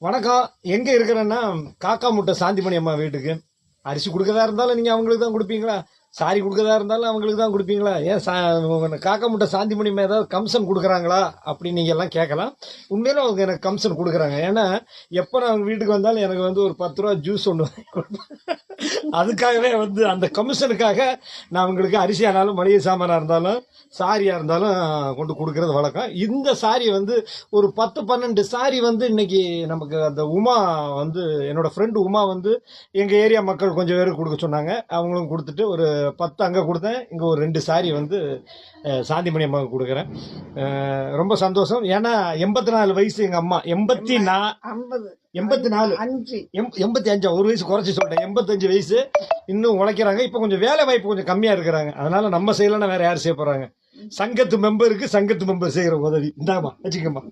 வணக்கம். எங்க இருக்கிறேன்னா காக்கா முட்டை சாந்திமணி அம்மா வீட்டுக்கு. அரிசி கொடுக்கறதா இருந்தாலும் நீங்க அவங்களுக்கு தான் கொடுப்பீங்களா? சாரி கொடுக்கறதா இருந்தாலும் அவங்களுக்கு தான் கொடுப்பீங்களா? ஏன் காக்கா முட்டை சாந்திமணி அம்மா ஏதாவது கமிஷன் கொடுக்குறாங்களா அப்படின்னு நீங்க எல்லாம் கேட்கலாம். உண்மையில அவங்க எனக்கு கமிஷன் கொடுக்குறாங்க. ஏன்னா எப்போ நான் அவங்க வீட்டுக்கு வந்தாலும் எனக்கு வந்து ஒரு 10 ரூபா ஜூஸ் ஒன்று அதுக்காகவே வந்து அந்த கமிஷனுக்காக நான் அவங்களுக்கு அரிசி ஆனாலும் மளிகை சாமானா இருந்தாலும் சாரியா இருந்தாலும் கொண்டு கொடுக்கறது வழக்கம். இந்த சாரி வந்து ஒரு 10-12 சாரி வந்து இன்னைக்கு நமக்கு அந்த உமா வந்து என்னோட ஃப்ரெண்டு உமா வந்து எங்க ஏரியா மக்கள் கொஞ்சம் பேருக்கு கொடுக்க சொன்னாங்க. அவங்களும் கொடுத்துட்டு ஒரு 10 அங்கே கொடுத்தேன். இங்கே ஒரு 2 சாரி வந்து சாந்திமணி அம்மாவுக்கு கொடுக்குறேன். ரொம்ப சந்தோஷம். ஏன்னா 84 வயசு எங்க அம்மா. 84 85 ஒரு வயசு குறைச்சி சொல்லிட்டேன். 85 வயசு இன்னும் உழைக்கிறாங்க. இப்போ கொஞ்சம் வேலை வாய்ப்பு கொஞ்சம் கம்மியா இருக்கிறாங்க. அதனால நம்ம செய்யலன்னா வேற யார் செய்ய போறாங்க? சங்கத்து மெம்பருக்கு சங்கத்து மெம்பர் செய்யற உதவி இந்தாமா வச்சுக்கம்மா.